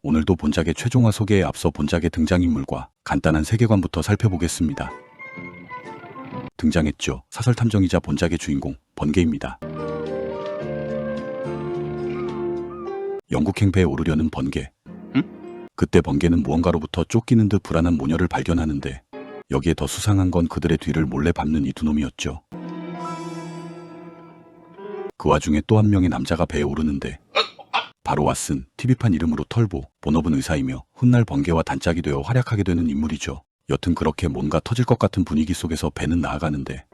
오늘도 본작의 최종화 소개에 앞서 본작의 등장인물과 간단한 세계관부터 살펴보겠습니다. 등장했죠. 사설탐정이자 본작의 주인공 번개입니다. 영국 행패에 오르려는 번개. 그때 번개는 무언가로부터 쫓기는 듯 불안한 모녀를 발견하는데 여기에 더 수상한 건 그들의 뒤를 몰래 밟는 이 두 놈이었죠. 그 와중에 또 한 명의 남자가 배에 오르는데 바로 왓슨, TV판 이름으로 털보, 본업은 의사이며 훗날 번개와 단짝이 되어 활약하게 되는 인물이죠. 여튼 그렇게 뭔가 터질 것 같은 분위기 속에서 배는 나아가는데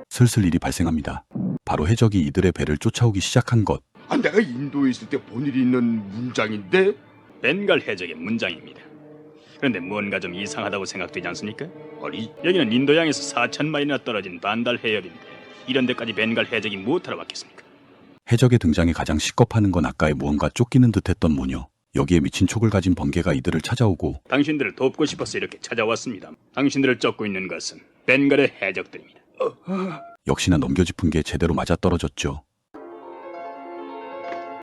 슬슬 일이 발생합니다. 바로 해적이 이들의 배를 쫓아오기 시작한 것. 내가 인도에 있을 때 본 일이 있는 문장인데. 벵갈 해적의 문장입니다. 그런데 뭔가 좀 이상하다고 생각되지 않습니까? 아니, 여기는 인도양에서 4,000마일이나 떨어진 반달 해협인데 이런 데까지 벵갈 해적이 무엇하러 왔겠습니까? 해적의 등장에 가장 시겁하는 건 아까의 무언가 쫓기는 듯했던 모녀. 여기에 미친 촉을 가진 번개가 이들을 찾아오고 당신들을 돕고 싶어서 이렇게 찾아왔습니다. 당신들을 쫓고 있는 것은 벵갈의 해적들입니다. 역시나 넘겨짚은 게 제대로 맞아떨어졌죠.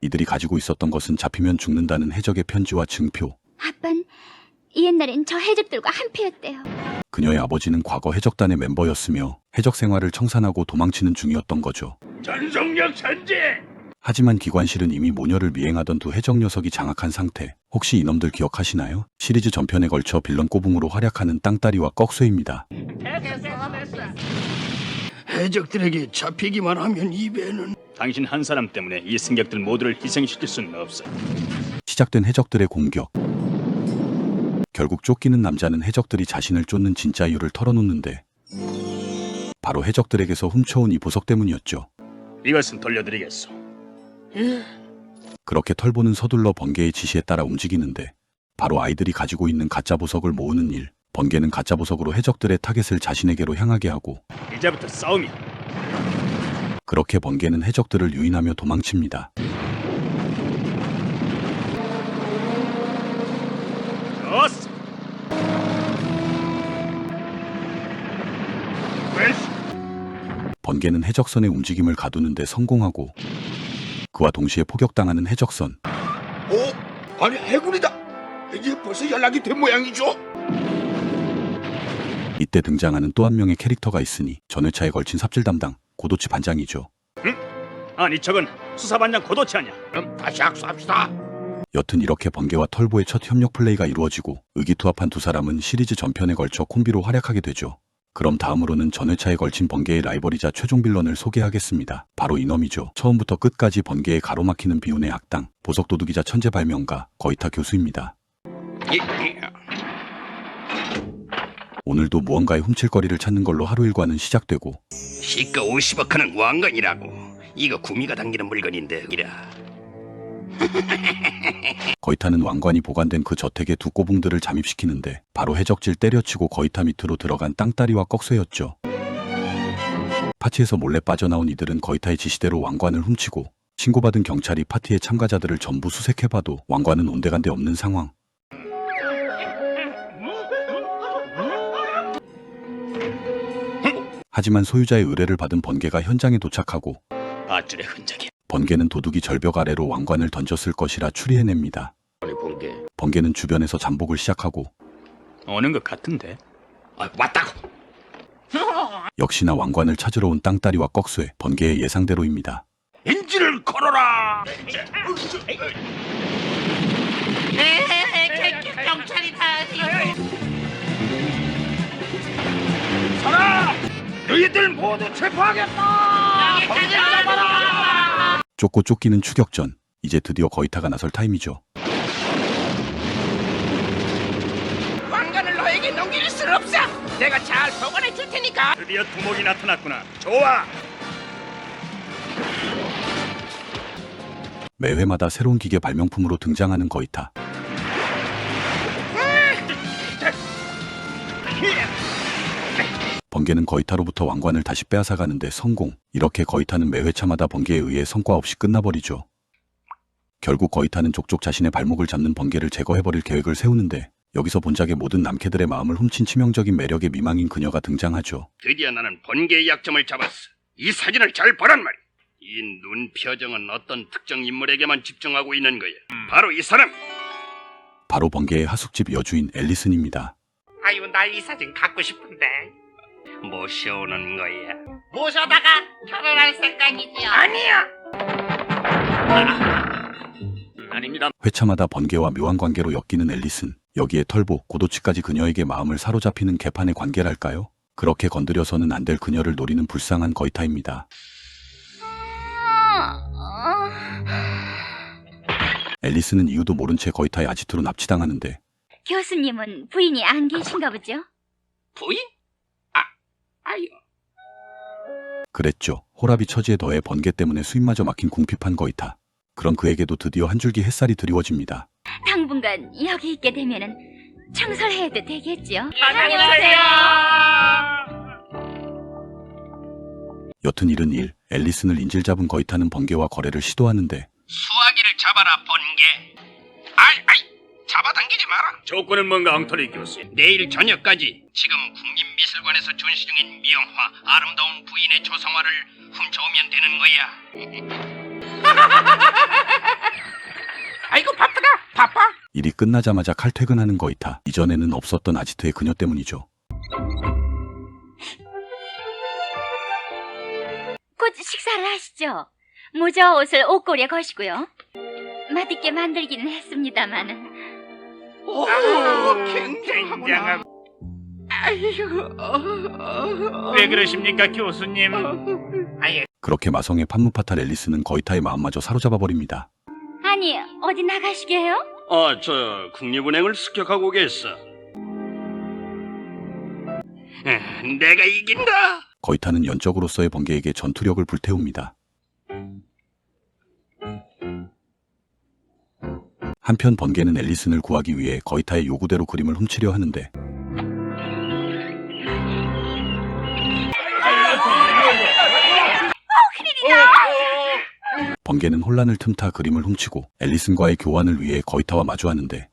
이들이 가지고 있었던 것은 잡히면 죽는다는 해적의 편지와 증표. 아빤 옛날엔 저 해적들과 한패였대요. 그녀의 아버지는 과거 해적단의 멤버였으며 해적 생활을 청산하고 도망치는 중이었던 거죠. 전속력 전제. 하지만 기관실은 이미 모녀를 미행하던 두 해적 녀석이 장악한 상태. 혹시 이놈들 기억하시나요? 시리즈 전편에 걸쳐 빌런 꼬붕으로 활약하는 땅따리와 꺽쇠입니다. 해적들에게 잡히기만 하면 이 배는. 당신 한 사람 때문에 이 승객들 모두를 희생시킬 수는 없어요. 시작된 해적들의 공격. 결국 쫓기는 남자는 해적들이 자신을 쫓는 진짜 이유를 털어놓는데 바로 해적들에게서 훔쳐온 이 보석 때문이었죠. 이것은 돌려드리겠소. 그렇게 털보는 서둘러 번개의 지시에 따라 움직이는데 바로 아이들이 가지고 있는 가짜 보석을 모으는 일. 번개는 가짜 보석으로 해적들의 타겟을 자신에게로 향하게 하고 이제부터 싸움이야. 그렇게 번개는 해적들을 유인하며 도망칩니다. 좋았어. 번개는 해적선의 움직임을 가두는데 성공하고 그와 동시에 포격당하는 해적선. 아니, 해군이다. 이제 벌써 연락이 된 모양이죠. 이때 등장하는 또 한 명의 캐릭터가 있으니 전회차에 걸친 삽질 담당 고도치 반장이죠. 아니 저건 수사반장 고도치 아니야. 그럼 다시 학수합시다. 여튼 이렇게 번개와 털보의 첫 협력 플레이가 이루어지고 의기투합한 두 사람은 시리즈 전편에 걸쳐 콤비로 활약하게 되죠. 그럼 다음으로는 전회차에 걸친 번개의 라이벌이자 최종 빌런을 소개하겠습니다. 바로 이놈이죠. 처음부터 끝까지 번개에 가로막히는 비운의 악당, 보석도둑이자 천재 발명가 거이타 교수입니다. 오늘도 무언가의 훔칠거리를 찾는 걸로 하루 일과는 시작되고 시가 50억 하는 왕관이라고. 이거 구미가 당기는 물건인데 이라. 거이타는 왕관이 보관된 그 저택에 두 꼬붕들을 잠입시키는데 바로 해적질 때려치고 거이타 밑으로 들어간 땅따리와 꺽쇠였죠. 파티에서 몰래 빠져나온 이들은 거이타의 지시대로 왕관을 훔치고 신고받은 경찰이 파티의 참가자들을 전부 수색해봐도 왕관은 온데간데 없는 상황. 하지만 소유자의 의뢰를 받은 번개가 현장에 도착하고 밧줄의 흔적이. 번개는 도둑이 절벽 아래로 왕관을 던졌을 것이라 추리해냅니다. 아니, 번개. 번개는 주변에서 잠복을 시작하고 오는 것 같은데. 왔다고. 역시나 왕관을 찾으러 온 땅따리와 꺽쇠. 번개의 예상대로입니다. 인지를 걸어라. 경찰이다. 살아! 너희들 모두 체포하겠다. 쫓고 쫓기는 추격전. 이제 드디어 거이타가 나설 타임이죠. 왕관을 너에게 넘길 수 없어. 내가 잘 보관해 줄 테니까. 드디어 두목이 나타났구나. 좋아. 매회마다 새로운 기계 발명품으로 등장하는 거이타. 번개는 거이타로부터 왕관을 다시 빼앗아가는데 성공. 이렇게 거이타는 매회차마다 번개에 의해 성과 없이 끝나버리죠. 결국 거이타는 족족 자신의 발목을 잡는 번개를 제거해버릴 계획을 세우는데 여기서 본작의 모든 남캐들의 마음을 훔친 치명적인 매력의 미망인 그녀가 등장하죠. 드디어 나는 번개의 약점을 잡았어. 이 사진을 잘 보란 말이야. 이 눈 표정은 어떤 특정 인물에게만 집중하고 있는 거야. 바로 이 사람. 바로 번개의 하숙집 여주인 앨리슨입니다. 아유, 나 이 사진 갖고 싶은데. 모셔오는 거야. 모셔다가 결혼할 생각이지요? 아니야. 아닙니다. 회차마다 번개와 묘한 관계로 엮이는 앨리슨. 여기에 털보, 고도치까지 그녀에게 마음을 사로잡히는 개판의 관계랄까요? 그렇게 건드려서는 안 될 그녀를 노리는 불쌍한 거이타입니다. 앨리스는 이유도 모른 채 거이타의 아지트로 납치당하는데 교수님은 부인이 안 계신가 보죠? 부인? 아유. 그랬죠. 호라비 처지에 더해 번개 때문에 수입마저 막힌 궁핍한 거이타. 그런 그에게도 드디어 한 줄기 햇살이 드리워집니다. 당분간 여기 있게 되면은 청소해도 되겠죠? 안녕하세요. 여튼 일은 일, 앨리슨을 인질 잡은 거이타는 번개와 거래를 시도하는데 수화기를 잡아라, 번개. 아이, 잡아당기지 마라. 조건은 뭔가 엉터리 교수. 내일 저녁까지 지금 국립미술관에서 전시 중인 미영화 아름다운 부인의 조성화를 훔쳐오면 되는 거야. 아이고, 바쁘다. 바빠. 일이 끝나자마자 칼퇴근하는 거이타. 이전에는 없었던 아지트의 그녀 때문이죠. 곧 식사를 하시죠. 모자와 옷을 옷걸이에 거시고요. 맛있게 만들기는 했습니다마는 오, 굉장하구나. 왜 그러십니까, 교수님? 그렇게 마성의 판무파탈 앨리스는 거이타의 마음마저 사로잡아버립니다. 아니, 어디 나가시게요? 저 국립은행을 습격하고 오겠어. 내가 이긴다. 거이타는 연적으로서의 번개에게 전투력을 불태웁니다. 한편 번개는 앨리슨을 구하기 위해 거이타의 요구대로 그림을 훔치려 하는데 번개는 혼란을 틈타 그림을 훔치고 앨리슨과의 교환을 위해 거이타와 마주하는데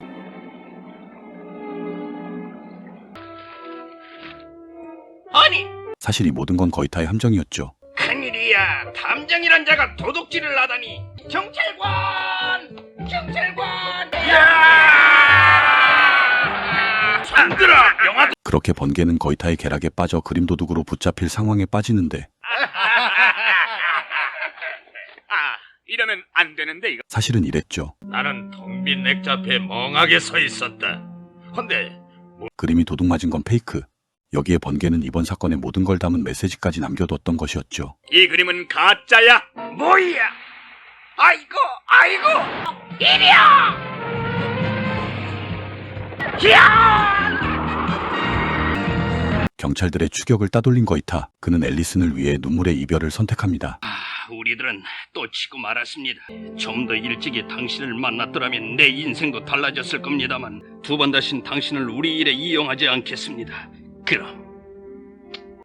아니, 사실 이 모든 건 거이타의 함정이었죠. 큰일이야. 탐정이란 자가 도둑질을 하다니. 경찰관! 산들아, 영화. 그렇게 번개는 거이타의 계략에 빠져 그림 도둑으로 붙잡힐 상황에 빠지는데 이러면 안 되는데 이거. 사실은 이랬죠. 나는 텅 빈 액자 앞에 멍하게 서 있었다. 근데 그림이 도둑 맞은 건 페이크. 여기에 번개는 이번 사건의 모든 걸 담은 메시지까지 남겨뒀던 것이었죠. 이 그림은 가짜야. 뭐야? 아이고, 이리야! 경찰들의 추격을 따돌린 거이타. 그는 앨리슨을 위해 눈물의 이별을 선택합니다. 우리들은 또 치고 말았습니다. 좀 더 일찍이 당신을 만났더라면 내 인생도 달라졌을 겁니다만 두 번 다신 당신을 우리 일에 이용하지 않겠습니다. 그럼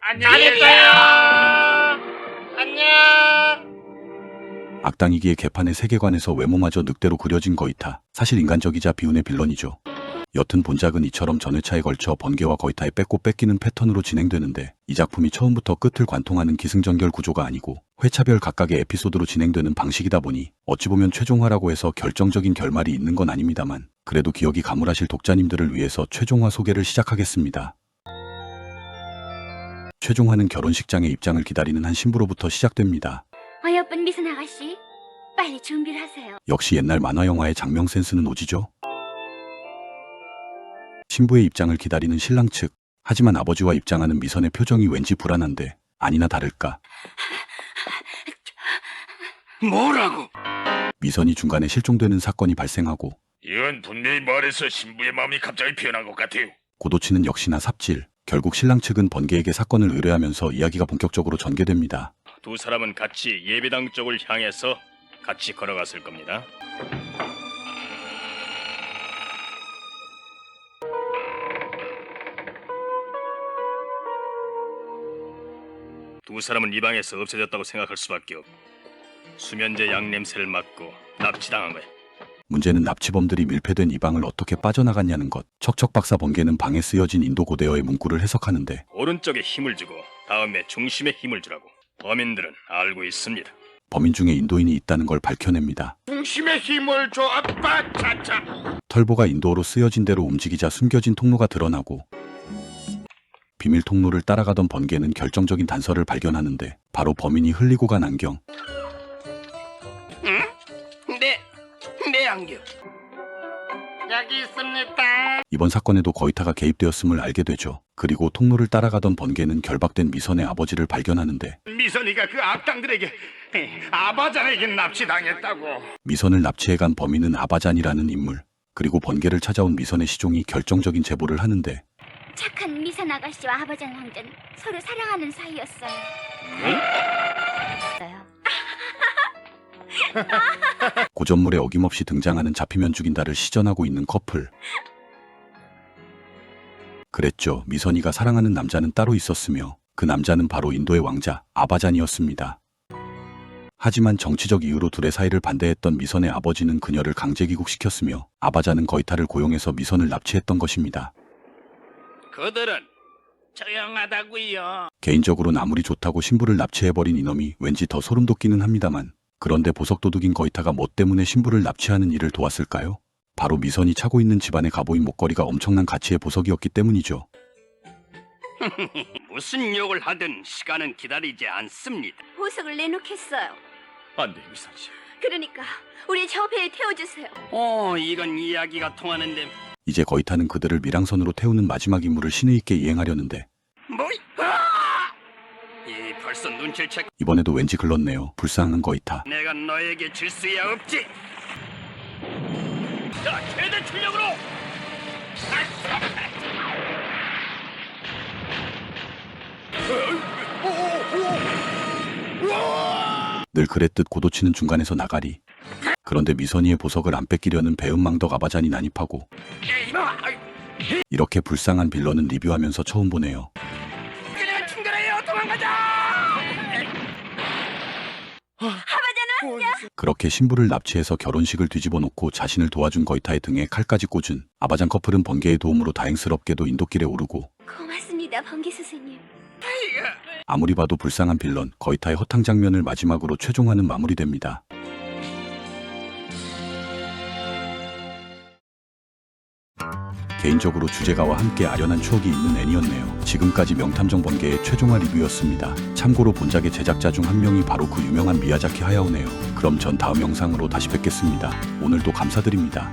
안녕히 계세요. 안녕. 악당이기에 개판의 세계관에서 외모마저 늑대로 그려진 거이타. 사실 인간적이자 비운의 빌런이죠. 여튼 본작은 이처럼 전회차에 걸쳐 번개와 거이타의 뺏고 뺏기는 패턴으로 진행되는데 이 작품이 처음부터 끝을 관통하는 기승전결 구조가 아니고 회차별 각각의 에피소드로 진행되는 방식이다 보니 어찌 보면 최종화라고 해서 결정적인 결말이 있는 건 아닙니다만 그래도 기억이 가물하실 독자님들을 위해서 최종화 소개를 시작하겠습니다. 최종화는 결혼식장에 입장을 기다리는 한 신부로부터 시작됩니다. 어여쁜 미선 아가씨, 빨리 준비를 하세요. 역시 옛날 만화 영화의 장명 센스는 오지죠. 신부의 입장을 기다리는 신랑 측. 하지만 아버지와 입장하는 미선의 표정이 왠지 불안한데 아니나 다를까 뭐라고? 미선이 중간에 실종되는 사건이 발생하고 이건 분명히 말해서 신부의 마음이 갑자기 변한 것 같아요. 고도치는 역시나 삽질. 결국 신랑 측은 번개에게 사건을 의뢰하면서 이야기가 본격적으로 전개됩니다. 두 사람은 같이 예배당 쪽을 향해서 같이 걸어갔을 겁니다. 두 사람은 이 방에서 없어졌다고 생각할 수밖에 없고 수면제 약 냄새를 맡고 납치당한 거야. 문제는 납치범들이 밀폐된 이 방을 어떻게 빠져나갔냐는 것. 척척 박사 번개는 방에 쓰여진 인도 고대어의 문구를 해석하는데 오른쪽에 힘을 주고 다음에 중심에 힘을 주라고 범인들은 알고 있습니다. 범인 중에 인도인이 있다는 걸 밝혀냅니다. 중심의 힘을 줘 아빠 차차. 털보가 인도어로 쓰여진 대로 움직이자 숨겨진 통로가 드러나고 비밀 통로를 따라가던 번개는 결정적인 단서를 발견하는데 바로 범인이 흘리고 간 안경. 내 안경. 여기 있습니다. 이번 사건에도 거이타가 개입되었음을 알게 되죠. 그리고 통로를 따라가던 번개는 결박된 미선의 아버지를 발견하는데 미선이가 그 악당들에게 아바잔에게 납치당했다고. 미선을 납치해간 범인은 아바잔이라는 인물. 그리고 번개를 찾아온 미선의 시종이 결정적인 제보를 하는데 착한 미선 아가씨와 아버장 왕자는 서로 사랑하는 사이였어요. 고전물에 어김없이 등장하는 잡히면 죽인다를 시전하고 있는 커플. 그랬죠. 미선이가 사랑하는 남자는 따로 있었으며 그 남자는 바로 인도의 왕자 아바잔이었습니다. 하지만 정치적 이유로 둘의 사이를 반대했던 미선의 아버지는 그녀를 강제 귀국시켰으며 아바잔은 거이타를 고용해서 미선을 납치했던 것입니다. 그들은 조용하다고요. 개인적으로는 아무리 좋다고 신부를 납치해버린 이놈이 왠지 더 소름 돋기는 합니다만 그런데 보석도둑인 거이타가 뭐 때문에 신부를 납치하는 일을 도왔을까요? 바로 미선이 차고 있는 집안의 가보인 목걸이가 엄청난 가치의 보석이었기 때문이죠. 무슨 욕을 하든 시간은 기다리지 않습니다. 보석을 내놓겠어요. 안 돼, 미선 씨. 그러니까 우리 저 배에 태워주세요. 이건 이야기가 통하는데. 이제 거이타는 그들을 밀항선으로 태우는 마지막 임무를 신의 있게 이행하려는데 이 벌써 눈치를 채. 이번에도 왠지 글렀네요. 불쌍한 거이타. 내가 너에게 질 수야 없지. 자, 최대 출력으로. 늘 그랬듯 고도치는 중간에서 나가리. 그런데 미선이의 보석을 안 뺏기려는 배은망덕 아바잔이 난입하고 이렇게 불쌍한 빌런은 리뷰하면서 처음 보네요. 그냥 충돌해요. 도망가자. 그렇게 신부를 납치해서 결혼식을 뒤집어 놓고 자신을 도와준 거이타의 등에 칼까지 꽂은 아바잔 커플은 번개의 도움으로 다행스럽게도 인도길에 오르고 고맙습니다, 번개 스승님. 아무리 봐도 불쌍한 빌런 거이타의 허탕 장면을 마지막으로 최종화는 마무리됩니다. 개인적으로 주제가와 함께 아련한 추억이 있는 애니였네요. 지금까지 명탐정 번개의 최종화 리뷰였습니다. 참고로 본작의 제작자 중 한 명이 바로 그 유명한 미야자키 하야오네요. 그럼 전 다음 영상으로 다시 뵙겠습니다. 오늘도 감사드립니다.